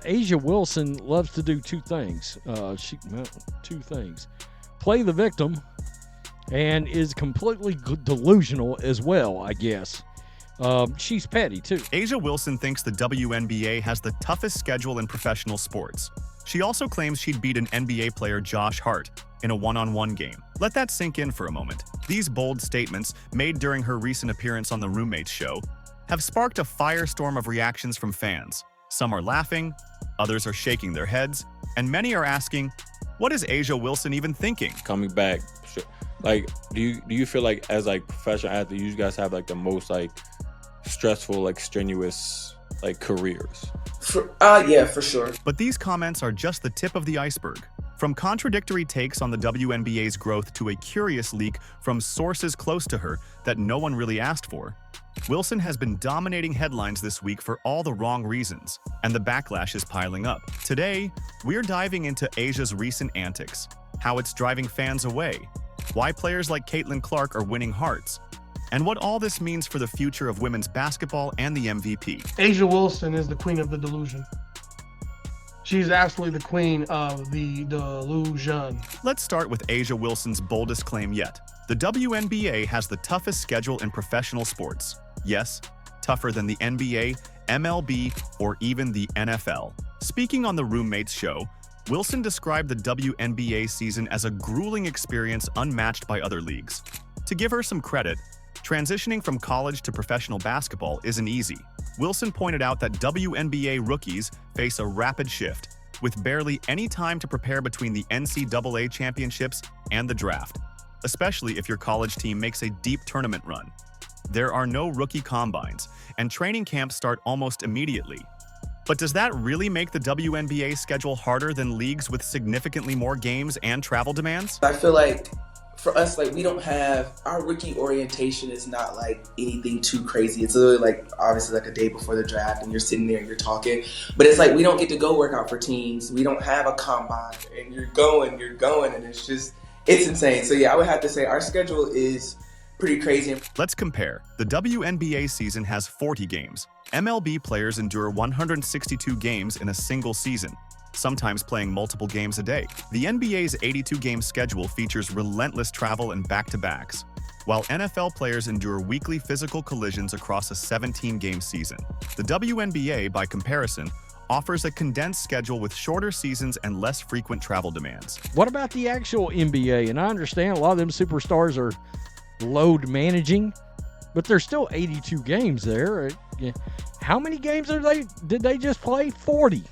Asia Wilson loves to do two things. Play the victim and is completely delusional as well, I guess. She's petty, too. Asia Wilson thinks the WNBA has the toughest schedule in professional sports. She also claims she'd beat an NBA player, Josh Hart, in a one-on-one game. Let that sink in for a moment. These bold statements, made during her recent appearance on the Roommates show, have sparked a firestorm of reactions from fans. Some are laughing, others are shaking their heads, and many are asking, what is Asia Wilson even thinking? Coming back, like, do you feel like as like professional athletes, you guys have like the most like stressful, like strenuous, like careers? Yeah, for sure. But these comments are just the tip of the iceberg. From contradictory takes on the WNBA's growth to a curious leak from sources close to her that no one really asked for, Wilson has been dominating headlines this week for all the wrong reasons, and the backlash is piling up. Today, we're diving into Asia's recent antics, how it's driving fans away, why players like Caitlin Clark are winning hearts, and what all this means for the future of women's basketball and the MVP. Asia Wilson is the queen of the delusion. She's absolutely the queen of the delusion. Let's start with Asia Wilson's boldest claim yet. The WNBA has the toughest schedule in professional sports. Yes, tougher than the NBA, MLB, or even the NFL. Speaking on the Roommates show, Wilson described the WNBA season as a grueling experience unmatched by other leagues. To give her some credit, transitioning from college to professional basketball isn't easy. Wilson pointed out that WNBA rookies face a rapid shift, with barely any time to prepare between the NCAA championships and the draft, especially if your college team makes a deep tournament run. There are no rookie combines, and training camps start almost immediately. But does that really make the WNBA schedule harder than leagues with significantly more games and travel demands? I feel like for us, like, we don't have, our rookie orientation is not like anything too crazy. It's literally like, obviously like a day before the draft and you're sitting there and you're talking, but it's like, we don't get to go work out for teams. We don't have a combine and you're going and it's insane. So yeah, I would have to say our schedule is pretty crazy. Let's compare. The WNBA season has 40 games. MLB players endure 162 games in a single season, sometimes playing multiple games a day. The NBA's 82-game schedule features relentless travel and back-to-backs, while NFL players endure weekly physical collisions across a 17-game season. The WNBA, by comparison, offers a condensed schedule with shorter seasons and less frequent travel demands. What about the actual NBA? And I understand a lot of them superstars are load managing, but there's still 82 games there. How many games did they just play? 40.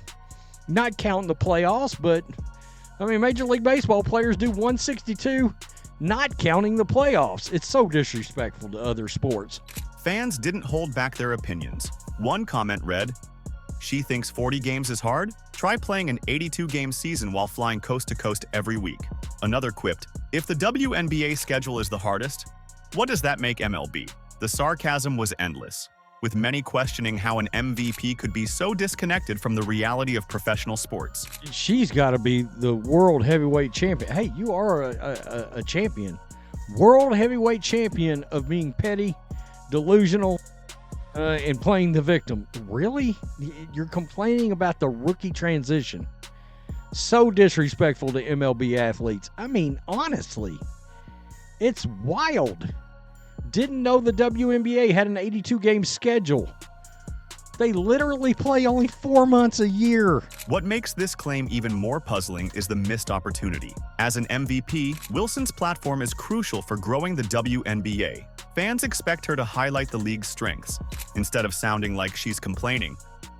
Not counting the playoffs, but I mean, Major League Baseball players do 162, not counting the playoffs. It's so disrespectful to other sports. Fans didn't hold back their opinions. One comment read, "She thinks 40 games is hard? Try playing an 82-game season while flying coast to coast every week." Another quipped, "If the WNBA schedule is the hardest, what does that make MLB?" The sarcasm was endless, with many questioning how an MVP could be so disconnected from the reality of professional sports. She's got to be the world heavyweight champion. Hey, you are a champion. World heavyweight champion of being petty, delusional, and playing the victim. Really? You're complaining about the rookie transition. So disrespectful to MLB athletes. I mean, honestly, it's wild. Didn't know the WNBA had an 82-game schedule. They literally play only 4 months a year. What makes this claim even more puzzling is the missed opportunity. As an MVP, Wilson's platform is crucial for growing the WNBA. Fans expect her to highlight the league's strengths, instead of sounding like she's complaining,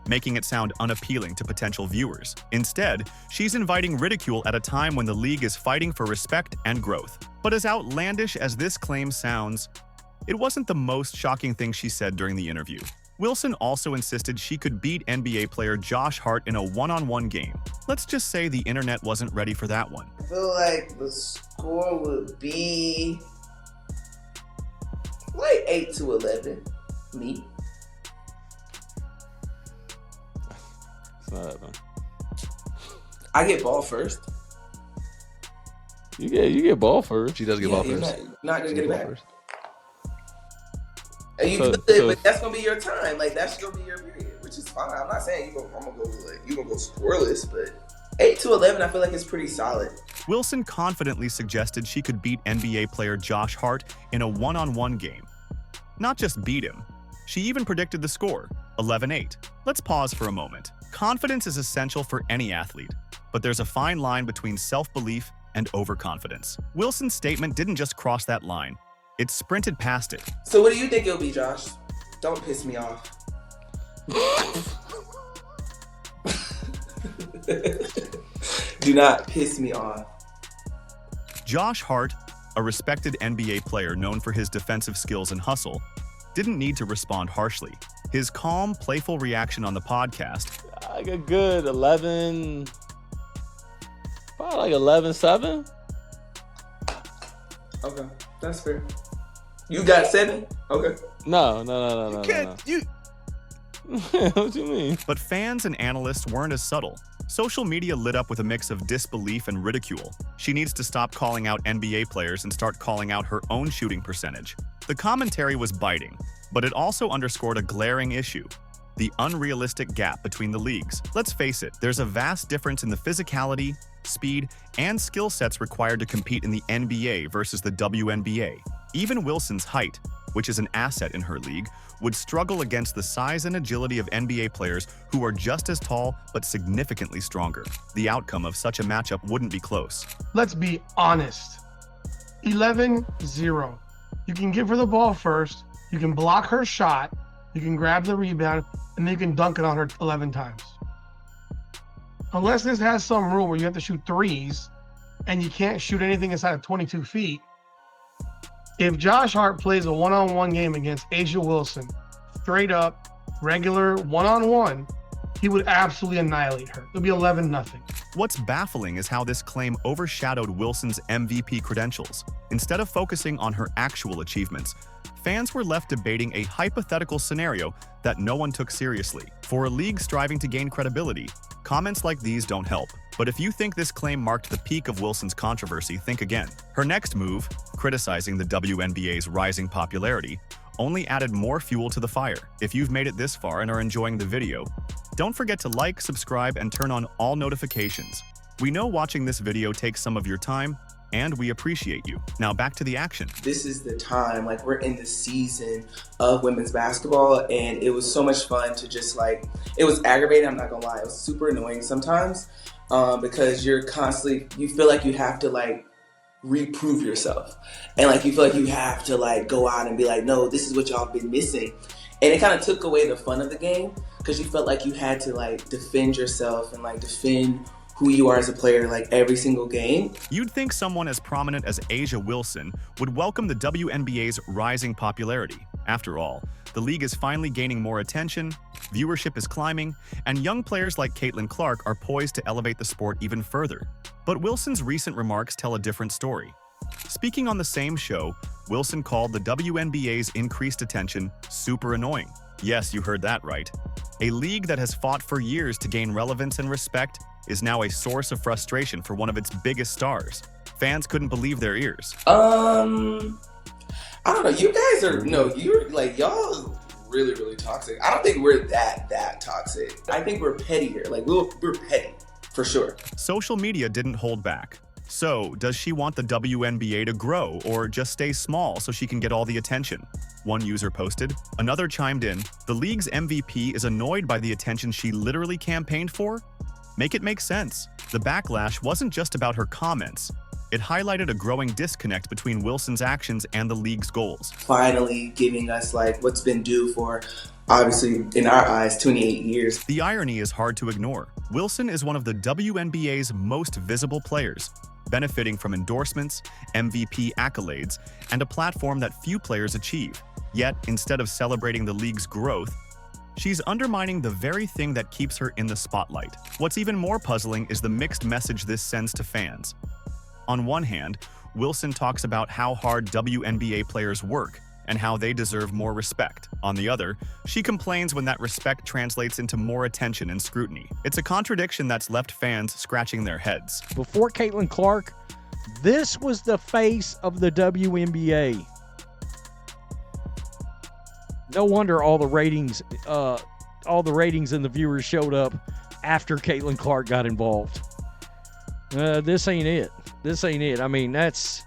making it sound unappealing to potential viewers. Instead, she's inviting ridicule at a time when the league is fighting for respect and growth. But as outlandish as this claim sounds, it wasn't the most shocking thing she said during the interview. Wilson also insisted she could beat NBA player Josh Hart in a one-on-one game. Let's just say the internet wasn't ready for that one. I feel like the score would be like 8-11. Me. It's not that bad. I get ball first. You get ball first. She does get ball You're first. not gonna She get it ball back. first. And you So- feel it, so- but that's gonna be your time. Like, that's gonna be your period, which is fine. I'm not saying I'm gonna go scoreless, but 8-11, I feel like it's pretty solid. Wilson confidently suggested she could beat NBA player Josh Hart in a one-on-one game. Not just beat him, she even predicted the score, 11-8. Let's pause for a moment. Confidence is essential for any athlete, but there's a fine line between self-belief and overconfidence. Wilson's statement didn't just cross that line, it sprinted past it. So what do you think it'll be, Josh? Don't piss me off. Do not piss me off. Josh Hart, a respected NBA player known for his defensive skills and hustle, didn't need to respond harshly. His calm, playful reaction on the podcast, Like a good 11, probably like 11-7. Okay, that's fair. You got 7? Okay. No. You What do you mean? But fans and analysts weren't as subtle. Social media lit up with a mix of disbelief and ridicule. She needs to stop calling out NBA players and start calling out her own shooting percentage. The commentary was biting, but it also underscored a glaring issue: the unrealistic gap between the leagues. Let's face it, there's a vast difference in the physicality, speed, and skill sets required to compete in the NBA versus the WNBA. Even Wilson's height, which is an asset in her league, would struggle against the size and agility of NBA players who are just as tall but significantly stronger. The outcome of such a matchup wouldn't be close. Let's be honest. 11-0. You can give her the ball first, you can block her shot, you can grab the rebound, and then you can dunk it on her 11 times. Unless this has some rule where you have to shoot threes and you can't shoot anything inside of 22 feet, if Josh Hart plays a one-on-one game against A'ja Wilson, straight up, regular one-on-one, he would absolutely annihilate her. It'll be 11-0. What's baffling is how this claim overshadowed Wilson's MVP credentials. Instead of focusing on her actual achievements, fans were left debating a hypothetical scenario that no one took seriously. For a league striving to gain credibility, comments like these don't help. But if you think this claim marked the peak of Wilson's controversy, think again. Her next move, criticizing the WNBA's rising popularity, only added more fuel to the fire. If you've made it this far and are enjoying the video, don't forget to like, subscribe, and turn on all notifications. We know watching this video takes some of your time, and we appreciate you. Now back to the action. This is the time, like, we're in the season of women's basketball, and it was so much fun to just, like, it was aggravating, I'm not gonna lie. It was super annoying sometimes because you're constantly, you feel like you have to, like, reprove yourself. And, like, you feel like you have to, like, go out and be like, no, this is what y'all been missing. And it kind of took away the fun of the game because you felt like you had to, like, defend yourself and, like, defend who you are as a player, like, every single game. You'd think someone as prominent as A'ja Wilson would welcome the WNBA's rising popularity. After all, the league is finally gaining more attention, viewership is climbing, and young players like Caitlin Clark are poised to elevate the sport even further. But Wilson's recent remarks tell a different story. Speaking on the same show, Wilson called the WNBA's increased attention super annoying. Yes, you heard that right. A league that has fought for years to gain relevance and respect is now a source of frustration for one of its biggest stars. Fans couldn't believe their ears. I don't know. You guys are, no, you're like, y'all really, really toxic. I don't think we're that toxic. I think we're pettier. Like, we're petty, for sure. Social media didn't hold back. So, does she want the WNBA to grow or just stay small so she can get all the attention? One user posted. Another chimed in, the league's MVP is annoyed by the attention she literally campaigned for? Make it make sense. The backlash wasn't just about her comments. It highlighted a growing disconnect between Wilson's actions and the league's goals. Finally giving us, like, what's been due for, obviously, in our eyes, 28 years. The irony is hard to ignore. Wilson is one of the WNBA's most visible players, benefiting from endorsements, MVP accolades, and a platform that few players achieve. Yet, instead of celebrating the league's growth, she's undermining the very thing that keeps her in the spotlight. What's even more puzzling is the mixed message this sends to fans. On one hand, Wilson talks about how hard WNBA players work and how they deserve more respect. On the other, she complains when that respect translates into more attention and scrutiny. It's a contradiction that's left fans scratching their heads. Before Caitlin Clark, this was the face of the WNBA. No wonder all the ratings all the ratings and the viewers showed up after Caitlin Clark got involved. This ain't it. This ain't it. I mean, that's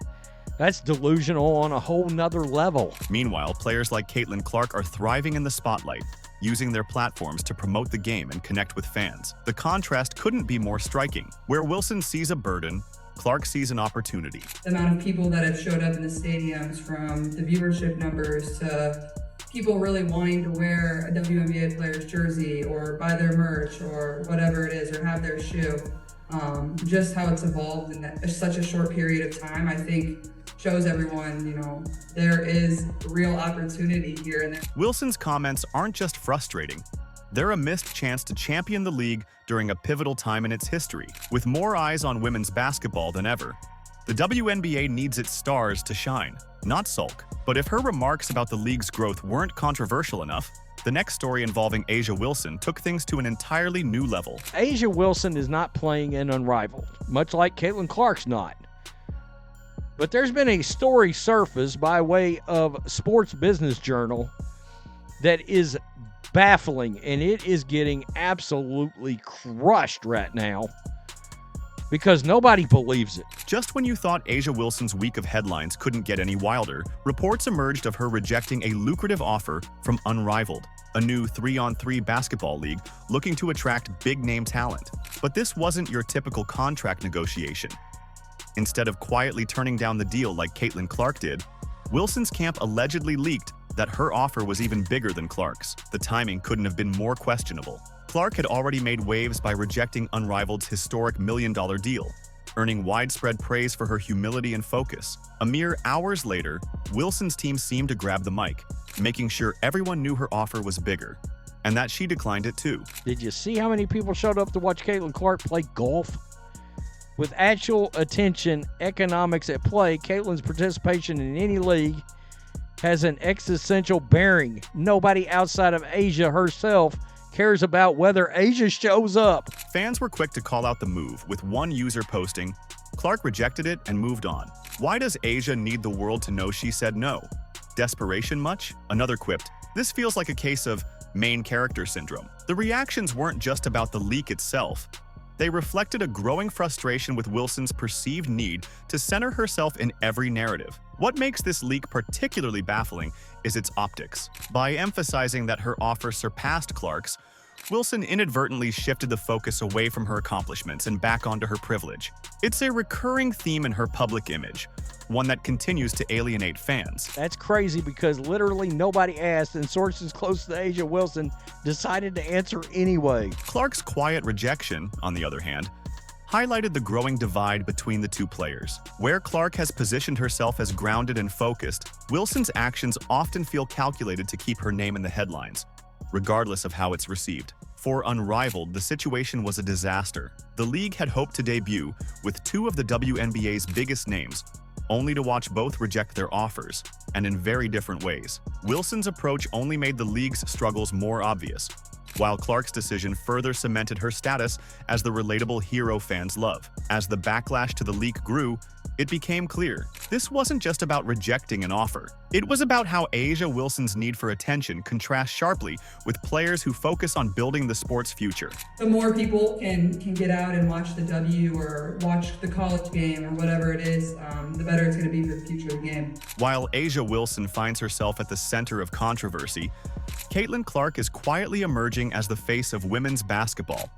delusional on a whole nother level. Meanwhile, players like Caitlin Clark are thriving in the spotlight, using their platforms to promote the game and connect with fans. The contrast couldn't be more striking. Where Wilson sees a burden, Clark sees an opportunity. The amount of people that have showed up in the stadiums, from the viewership numbers to people really wanting to wear a WNBA player's jersey or buy their merch or whatever it is, or have their shoe. Just how it's evolved in such a short period of time, I think shows everyone, there is real opportunity here and there. Wilson's comments aren't just frustrating. They're a missed chance to champion the league during a pivotal time in its history. With more eyes on women's basketball than ever, the WNBA needs its stars to shine, not sulk. But if her remarks about the league's growth weren't controversial enough, the next story involving A'ja Wilson took things to an entirely new level. A'ja Wilson is not playing in Unrivaled, much like Caitlin Clark's not. But there's been a story surfaced by way of Sports Business Journal that is baffling, and it is getting absolutely crushed right now because nobody believes it. Just when you thought A'ja Wilson's week of headlines couldn't get any wilder, reports emerged of her rejecting a lucrative offer from Unrivaled, a new 3-on-3 basketball league looking to attract big-name talent. But this wasn't your typical contract negotiation. Instead of quietly turning down the deal like Caitlin Clark did, Wilson's camp allegedly leaked that her offer was even bigger than Clark's. The timing couldn't have been more questionable. Clark had already made waves by rejecting Unrivaled's historic $1 million deal, earning widespread praise for her humility and focus. A mere hours later, Wilson's team seemed to grab the mic, making sure everyone knew her offer was bigger, and that she declined it too. Did you see how many people showed up to watch Caitlin Clark play golf? With actual attention economics at play, Caitlin's participation in any league has an existential bearing. Nobody outside of A'ja herself cares about whether A'ja shows up. Fans were quick to call out the move, with one user posting, "Clark rejected it and moved on. Why does A'ja need the world to know she said no? Desperation much?" Another quipped, "This feels like a case of main character syndrome." The reactions weren't just about the leak itself. They reflected a growing frustration with Wilson's perceived need to center herself in every narrative. What makes this leak particularly baffling is its optics. By emphasizing that her offer surpassed Clark's, Wilson inadvertently shifted the focus away from her accomplishments and back onto her privilege. It's a recurring theme in her public image, one that continues to alienate fans. That's crazy because literally nobody asked, and sources close to A'ja Wilson decided to answer anyway. Clark's quiet rejection, on the other hand, highlighted the growing divide between the two players. Where Clark has positioned herself as grounded and focused, Wilson's actions often feel calculated to keep her name in the headlines, regardless of how it's received. For Unrivaled, the situation was a disaster. The league had hoped to debut with two of the WNBA's biggest names, only to watch both reject their offers, and in very different ways. Wilson's approach only made the league's struggles more obvious, while Clark's decision further cemented her status as the relatable hero fans love. As the backlash to the leak grew, it became clear this wasn't just about rejecting an offer. It was about how A'ja Wilson's need for attention contrasts sharply with players who focus on building the sport's future. The more people can get out and watch the W or watch the college game or whatever it is, the better it's going to be for the future of the game. While A'ja Wilson finds herself at the center of controversy, Caitlin Clark is quietly emerging as the face of women's basketball,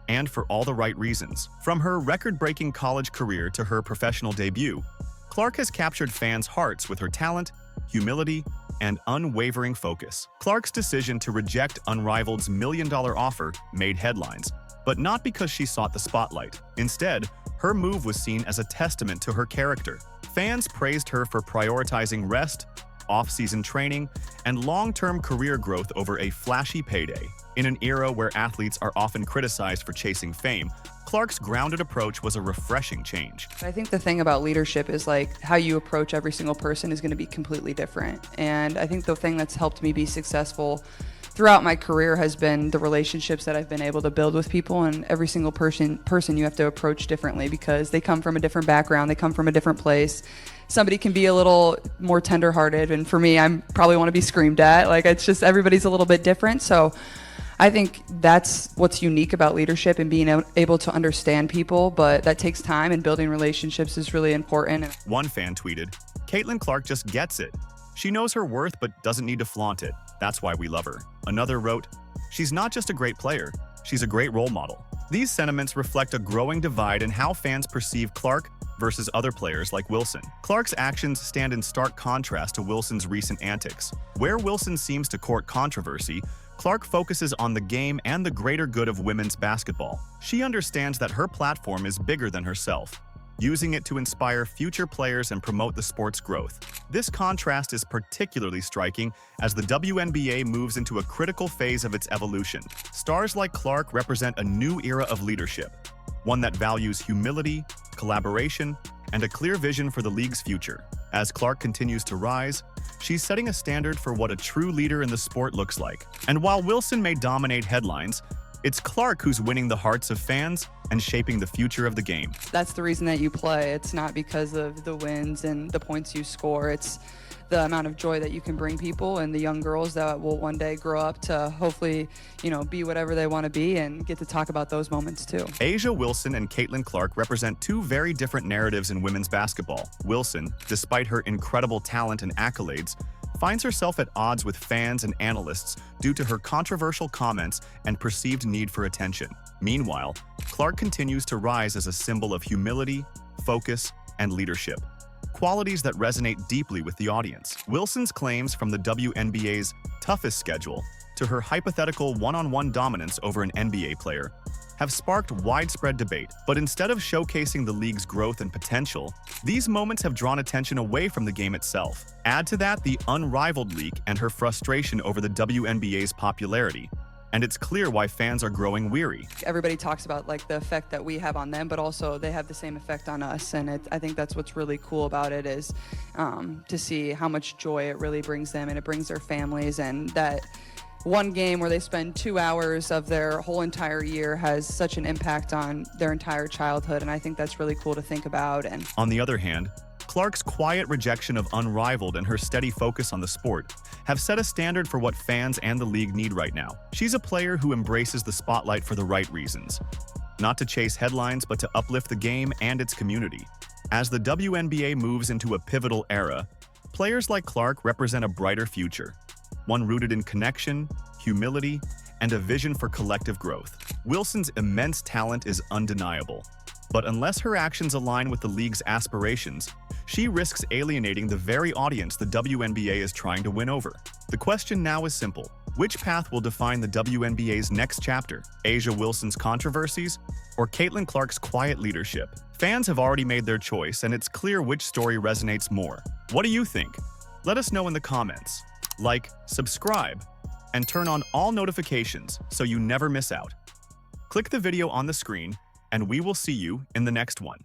and for all the right reasons. From her record-breaking college career to her professional debut, Clark has captured fans' hearts with her talent, humility, and unwavering focus. Clark's decision to reject Unrivaled's $1 million offer made headlines, but not because she sought the spotlight. Instead, her move was seen as a testament to her character. Fans praised her for prioritizing rest, off-season training, and long-term career growth over a flashy payday. In an era where athletes are often criticized for chasing fame, Clark's grounded approach was a refreshing change. I think the thing about leadership is like how you approach every single person is going to be completely different. And I think the thing that's helped me be successful throughout my career has been the relationships that I've been able to build with people, and every single person you have to approach differently because they come from a different background, they come from a different place. Somebody can be a little more tenderhearted, and for me, I probably want to be screamed at. Like, it's just everybody's a little bit different. So I think that's what's unique about leadership and being able to understand people, but that takes time, and building relationships is really important. One fan tweeted, "Caitlin Clark just gets it. She knows her worth but doesn't need to flaunt it. That's why we love her." Another wrote, "She's not just a great player, she's a great role model." These sentiments reflect a growing divide in how fans perceive Clark versus other players like Wilson. Clark's actions stand in stark contrast to Wilson's recent antics. Where Wilson seems to court controversy, Clark focuses on the game and the greater good of women's basketball. She understands that her platform is bigger than herself, using it to inspire future players and promote the sport's growth. This contrast is particularly striking as the WNBA moves into a critical phase of its evolution. Stars like Clark represent a new era of leadership, one that values humility, collaboration, and a clear vision for the league's future. As Clark continues to rise, she's setting a standard for what a true leader in the sport looks like. And while Wilson may dominate headlines, it's Clark who's winning the hearts of fans and shaping the future of the game. That's the reason that you play. It's not because of the wins and the points you score. It's the amount of joy that you can bring people and the young girls that will one day grow up to hopefully, be whatever they want to be and get to talk about those moments too. A'ja Wilson and Caitlin Clark represent two very different narratives in women's basketball. Wilson, despite her incredible talent and accolades, finds herself at odds with fans and analysts due to her controversial comments and perceived need for attention. Meanwhile, Clark continues to rise as a symbol of humility, focus, and leadership, qualities that resonate deeply with the audience. Wilson's claims, from the WNBA's toughest schedule to her hypothetical one-on-one dominance over an NBA player, have sparked widespread debate. But instead of showcasing the league's growth and potential, these moments have drawn attention away from the game itself. Add to that the unrivaled league and her frustration over the WNBA's popularity, and it's clear why fans are growing weary. Everybody talks about the effect that we have on them, but also they have the same effect on us. And I think that's what's really cool about it is to see how much joy it really brings them, and it brings their families, and that one game where they spend 2 hours of their whole entire year has such an impact on their entire childhood. And I think that's really cool to think about. And on the other hand, Clark's quiet rejection of unrivaled and her steady focus on the sport have set a standard for what fans and the league need right now. She's a player who embraces the spotlight for the right reasons, not to chase headlines, but to uplift the game and its community. As the WNBA moves into a pivotal era, players like Clark represent a brighter future, one rooted in connection, humility, and a vision for collective growth. Wilson's immense talent is undeniable, but unless her actions align with the league's aspirations, she risks alienating the very audience the WNBA is trying to win over. The question now is simple. Which path will define the WNBA's next chapter? A'ja Wilson's controversies or Caitlin Clark's quiet leadership? Fans have already made their choice, and it's clear which story resonates more. What do you think? Let us know in the comments. Like, subscribe, and turn on all notifications so you never miss out. Click the video on the screen, and we will see you in the next one.